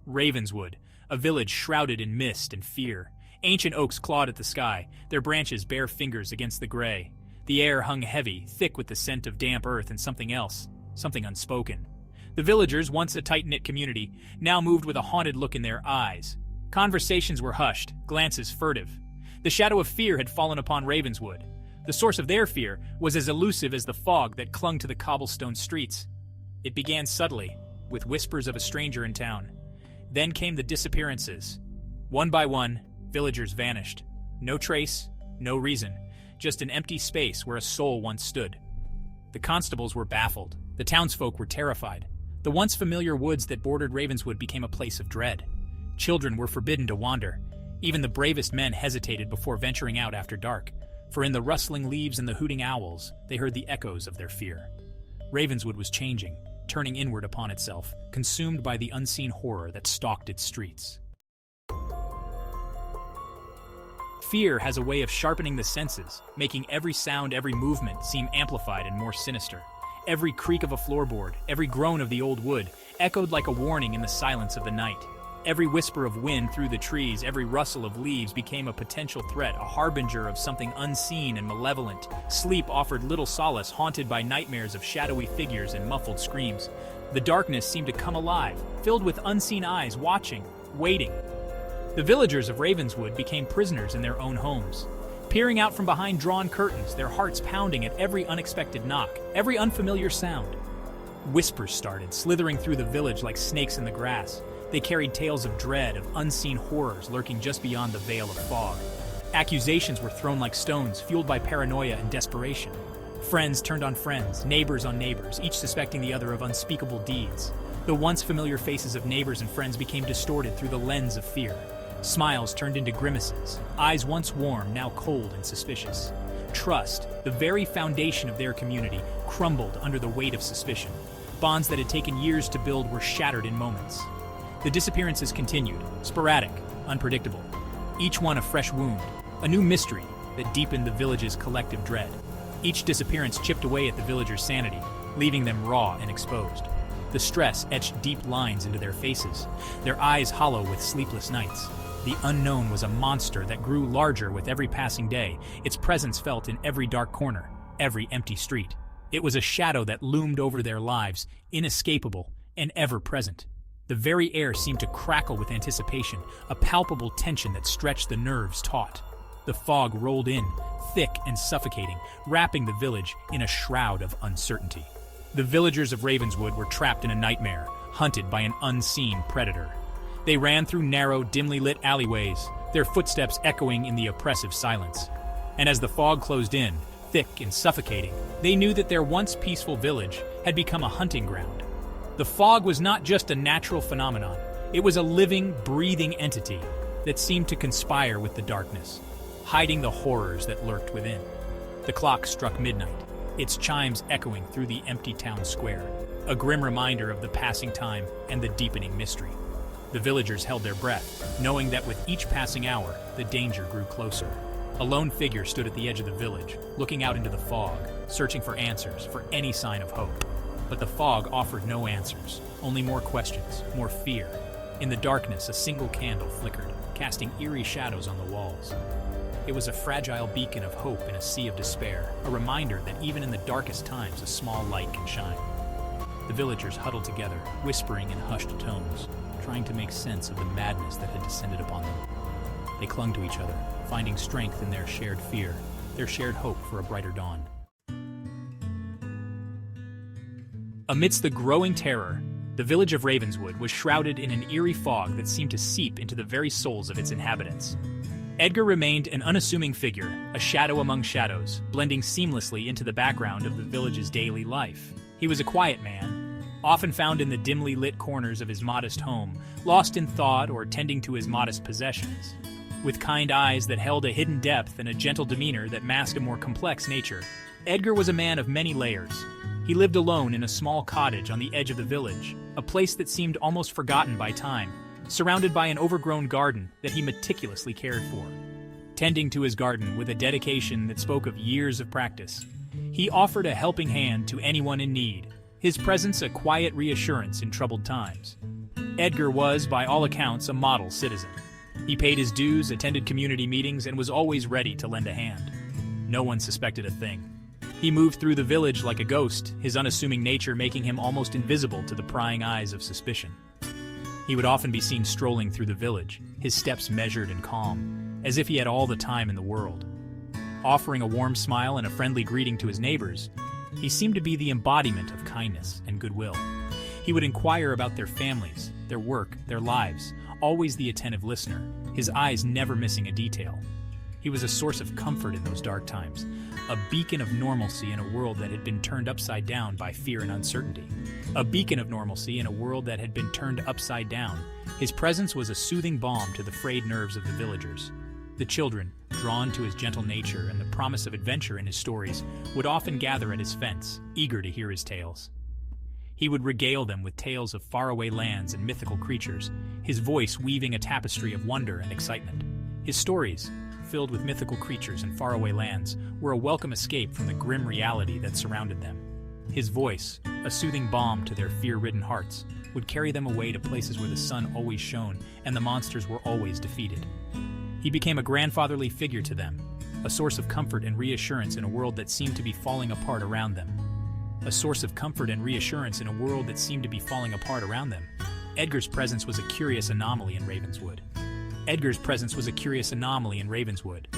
Ravenswood, a village shrouded in mist and fear. Ancient oaks clawed at the sky, their branches bare fingers against the gray. The air hung heavy, thick with the scent of damp earth and something else, something unspoken. The villagers, once a tight-knit community, now moved with a haunted look in their eyes. Conversations were hushed, glances furtive. The shadow of fear had fallen upon Ravenswood. The source of their fear was as elusive as the fog that clung to the cobblestone streets. It began subtly, with whispers of a stranger in town. Then came the disappearances. One by one, villagers vanished. No trace, no reason, just an empty space where a soul once stood. The constables were baffled. The townsfolk were terrified. The once familiar woods that bordered Ravenswood became a place of dread. Children were forbidden to wander. Even the bravest men hesitated before venturing out after dark, for in the rustling leaves and the hooting owls, they heard the echoes of their fear. Ravenswood was changing, turning inward upon itself, consumed by the unseen horror that stalked its streets. Fear has a way of sharpening the senses, making every sound, every movement seem amplified and more sinister. Every creak of a floorboard, every groan of the old wood, echoed like a warning in the silence of the night. Every whisper of wind through the trees, every rustle of leaves became a potential threat, a harbinger of something unseen and malevolent. Sleep offered little solace, haunted by nightmares of shadowy figures and muffled screams. The darkness seemed to come alive, filled with unseen eyes watching, waiting. The villagers of Ravenswood became prisoners in their own homes, peering out from behind drawn curtains, their hearts pounding at every unexpected knock, every unfamiliar sound. Whispers started, slithering through the village like snakes in the grass. They carried tales of dread, of unseen horrors lurking just beyond the veil of fog. Accusations were thrown like stones, fueled by paranoia and desperation. Friends turned on friends, neighbors on neighbors, each suspecting the other of unspeakable deeds. The once familiar faces of neighbors and friends became distorted through the lens of fear. Smiles turned into grimaces, eyes once warm, now cold and suspicious. Trust, the very foundation of their community, crumbled under the weight of suspicion. Bonds that had taken years to build were shattered in moments. The disappearances continued, sporadic, unpredictable. Each one a fresh wound, a new mystery that deepened the village's collective dread. Each disappearance chipped away at the villagers' sanity, leaving them raw and exposed. The stress etched deep lines into their faces, their eyes hollow with sleepless nights. The unknown was a monster that grew larger with every passing day, its presence felt in every dark corner, every empty street. It was a shadow that loomed over their lives, inescapable and ever-present. The very air seemed to crackle with anticipation, a palpable tension that stretched the nerves taut. The fog rolled in, thick and suffocating, wrapping the village in a shroud of uncertainty. The villagers of Ravenswood were trapped in a nightmare, hunted by an unseen predator. They ran through narrow, dimly lit alleyways, their footsteps echoing in the oppressive silence. And as the fog closed in, thick and suffocating, they knew that their once peaceful village had become a hunting ground. The fog was not just a natural phenomenon, it was a living, breathing entity that seemed to conspire with the darkness, hiding the horrors that lurked within. The clock struck midnight, its chimes echoing through the empty town square, a grim reminder of the passing time and the deepening mystery. The villagers held their breath, knowing that with each passing hour, the danger grew closer. A lone figure stood at the edge of the village, looking out into the fog, searching for answers, for any sign of hope. But the fog offered no answers, only more questions, more fear. In the darkness, a single candle flickered, casting eerie shadows on the walls. It was a fragile beacon of hope in a sea of despair, a reminder that even in the darkest times, a small light can shine. The villagers huddled together, whispering in hushed tones, trying to make sense of the madness that had descended upon them. They clung to each other, finding strength in their shared fear, their shared hope for a brighter dawn. Amidst the growing terror, the village of Ravenswood was shrouded in an eerie fog that seemed to seep into the very souls of its inhabitants. Edgar remained an unassuming figure, a shadow among shadows, blending seamlessly into the background of the village's daily life. He was a quiet man, often found in the dimly lit corners of his modest home, lost in thought or tending to his modest possessions. With kind eyes that held a hidden depth and a gentle demeanor that masked a more complex nature, Edgar was a man of many layers. He lived alone in a small cottage on the edge of the village, a place that seemed almost forgotten by time, surrounded by an overgrown garden that he meticulously cared for. Tending to his garden with a dedication that spoke of years of practice, he offered a helping hand to anyone in need, his presence a quiet reassurance in troubled times. Edgar was, by all accounts, a model citizen. He paid his dues, attended community meetings, and was always ready to lend a hand. No one suspected a thing. He moved through the village like a ghost, his unassuming nature making him almost invisible to the prying eyes of suspicion. He would often be seen strolling through the village, his steps measured and calm, as if he had all the time in the world. Offering a warm smile and a friendly greeting to his neighbors, he seemed to be the embodiment of kindness and goodwill. He would inquire about their families, their work, their lives, always the attentive listener, his eyes never missing a detail. He was a source of comfort in those dark times, a beacon of normalcy in a world that had been turned upside down by fear and uncertainty. A beacon of normalcy in a world that had been turned upside down. His presence was a soothing balm to the frayed nerves of the villagers. The children, drawn to his gentle nature and the promise of adventure in his stories, would often gather at his fence, eager to hear his tales. He would regale them with tales of faraway lands and mythical creatures, his voice weaving a tapestry of wonder and excitement. His stories, filled with mythical creatures and faraway lands, were a welcome escape from the grim reality that surrounded them. His voice, a soothing balm to their fear-ridden hearts, would carry them away to places where the sun always shone and the monsters were always defeated. He became a grandfatherly figure to them, a source of comfort and reassurance in a world that seemed to be falling apart around them. A source of comfort and reassurance in a world that seemed to be falling apart around them. Edgar's presence was a curious anomaly in Ravenswood. Edgar's presence was a curious anomaly in Ravenswood,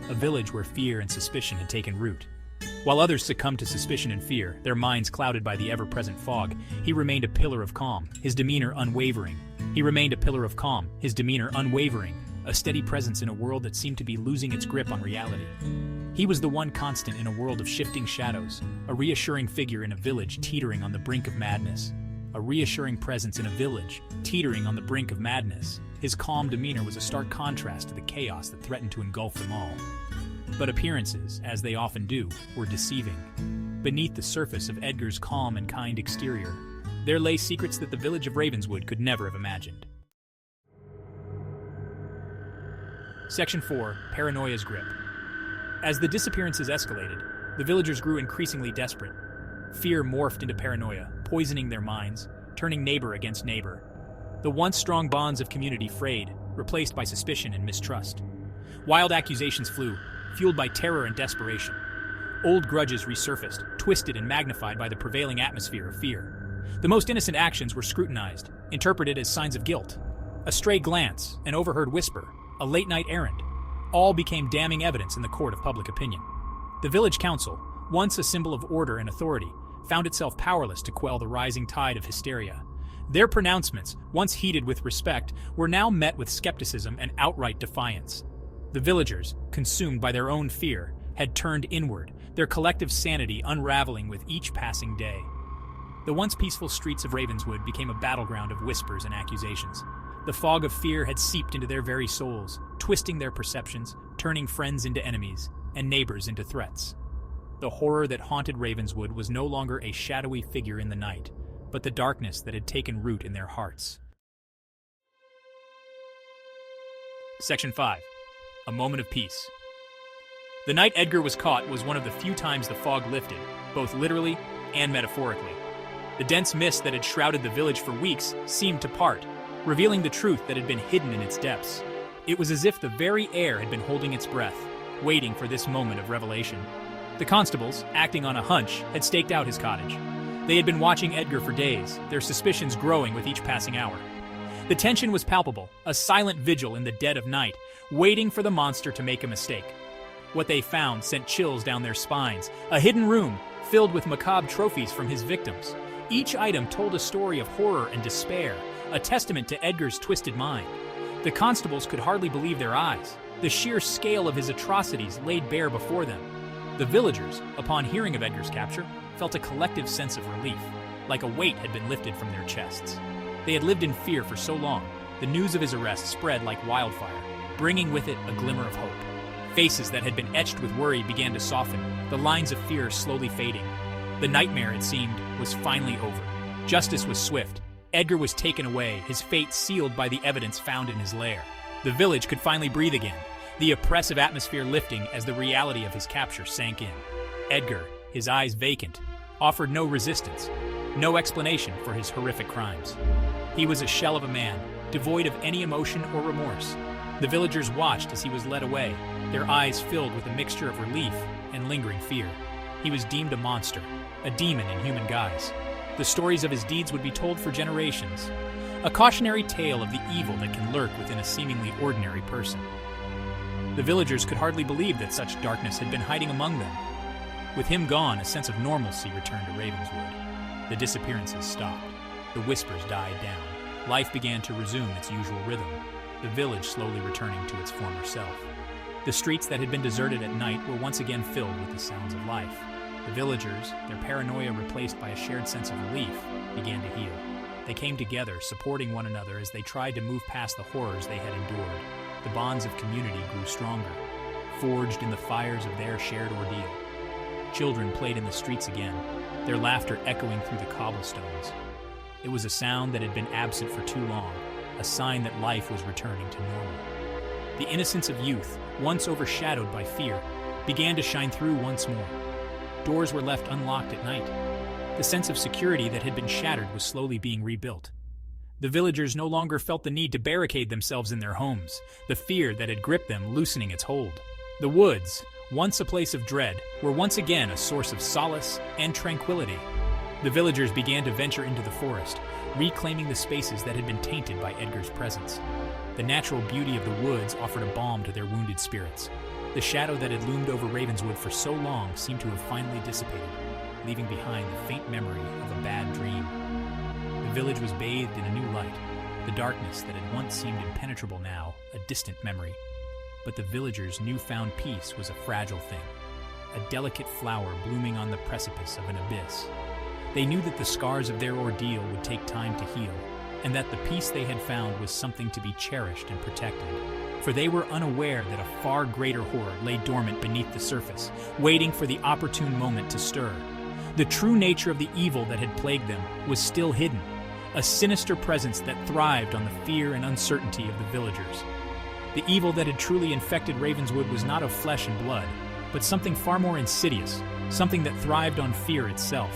a village where fear and suspicion had taken root. While others succumbed to suspicion and fear, their minds clouded by the ever-present fog, he remained a pillar of calm, his demeanor unwavering. He remained a pillar of calm, his demeanor unwavering, a steady presence in a world that seemed to be losing its grip on reality. He was the one constant in a world of shifting shadows, a reassuring figure in a village teetering on the brink of madness. A reassuring presence in a village, teetering on the brink of madness. His calm demeanor was a stark contrast to the chaos that threatened to engulf them all. But appearances, as they often do, were deceiving. Beneath the surface of Edgar's calm and kind exterior, there lay secrets that the village of Ravenswood could never have imagined. Section 4. Paranoia's Grip. As the disappearances escalated, the villagers grew increasingly desperate. Fear morphed into paranoia, poisoning their minds, turning neighbor against neighbor. The once strong bonds of community frayed, replaced by suspicion and mistrust. Wild accusations flew, fueled by terror and desperation. Old grudges resurfaced, twisted and magnified by the prevailing atmosphere of fear. The most innocent actions were scrutinized, interpreted as signs of guilt. A stray glance, an overheard whisper, a late-night errand, all became damning evidence in the court of public opinion. The village council, once a symbol of order and authority, found itself powerless to quell the rising tide of hysteria. Their pronouncements, once heeded with respect, were now met with skepticism and outright defiance. The villagers, consumed by their own fear, had turned inward, their collective sanity unraveling with each passing day. The once peaceful streets of Ravenswood became a battleground of whispers and accusations. The fog of fear had seeped into their very souls, twisting their perceptions, turning friends into enemies, and neighbors into threats. The horror that haunted Ravenswood was no longer a shadowy figure in the night, but the darkness that had taken root in their hearts. Section 5. A Moment of Peace. The night Edgar was caught was one of the few times the fog lifted, both literally and metaphorically. The dense mist that had shrouded the village for weeks seemed to part, revealing the truth that had been hidden in its depths. It was as if the very air had been holding its breath, waiting for this moment of revelation. The constables, acting on a hunch, had staked out his cottage. They had been watching Edgar for days, their suspicions growing with each passing hour. The tension was palpable, a silent vigil in the dead of night, waiting for the monster to make a mistake. What they found sent chills down their spines, a hidden room filled with macabre trophies from his victims. Each item told a story of horror and despair, a testament to Edgar's twisted mind. The constables could hardly believe their eyes. The sheer scale of his atrocities laid bare before them. The villagers, upon hearing of Edgar's capture, felt a collective sense of relief, like a weight had been lifted from their chests. They had lived in fear for so long, the news of his arrest spread like wildfire, bringing with it a glimmer of hope. Faces that had been etched with worry began to soften, the lines of fear slowly fading. The nightmare, it seemed, was finally over. Justice was swift. Edgar was taken away, his fate sealed by the evidence found in his lair. The village could finally breathe again, the oppressive atmosphere lifting as the reality of his capture sank in. Edgar, his eyes vacant, offered no resistance. No explanation for his horrific crimes. He was a shell of a man, devoid of any emotion or remorse. The villagers watched as he was led away, their eyes filled with a mixture of relief and lingering fear. He was deemed a monster, a demon in human guise. The stories of his deeds would be told for generations, a cautionary tale of the evil that can lurk within a seemingly ordinary person. The villagers could hardly believe that such darkness had been hiding among them. With him gone, a sense of normalcy returned to Ravenswood. The disappearances stopped. The whispers died down. Life began to resume its usual rhythm, the village slowly returning to its former self. The streets that had been deserted at night were once again filled with the sounds of life. The villagers, their paranoia replaced by a shared sense of relief, began to heal. They came together, supporting one another as they tried to move past the horrors they had endured. The bonds of community grew stronger, forged in the fires of their shared ordeal. Children played in the streets again, their laughter echoing through the cobblestones. It was a sound that had been absent for too long, a sign that life was returning to normal. The innocence of youth, once overshadowed by fear, began to shine through once more. Doors were left unlocked at night. The sense of security that had been shattered was slowly being rebuilt. The villagers no longer felt the need to barricade themselves in their homes, the fear that had gripped them loosening its hold. The woods, once a place of dread, were once again a source of solace and tranquility. The villagers began to venture into the forest, reclaiming the spaces that had been tainted by Edgar's presence. The natural beauty of the woods offered a balm to their wounded spirits. The shadow that had loomed over Ravenswood for so long seemed to have finally dissipated, leaving behind the faint memory of a bad dream. The village was bathed in a new light, the darkness that had once seemed impenetrable now, a distant memory. But the villagers' newfound peace was a fragile thing, a delicate flower blooming on the precipice of an abyss. They knew that the scars of their ordeal would take time to heal, and that the peace they had found was something to be cherished and protected. For they were unaware that a far greater horror lay dormant beneath the surface, waiting for the opportune moment to stir. The true nature of the evil that had plagued them was still hidden, a sinister presence that thrived on the fear and uncertainty of the villagers. The evil that had truly infected Ravenswood was not of flesh and blood, but something far more insidious, something that thrived on fear itself.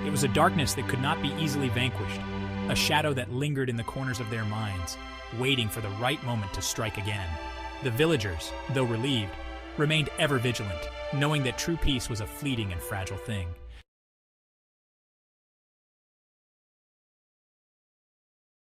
It was a darkness that could not be easily vanquished, a shadow that lingered in the corners of their minds, waiting for the right moment to strike again. The villagers, though relieved, remained ever vigilant, knowing that true peace was a fleeting and fragile thing.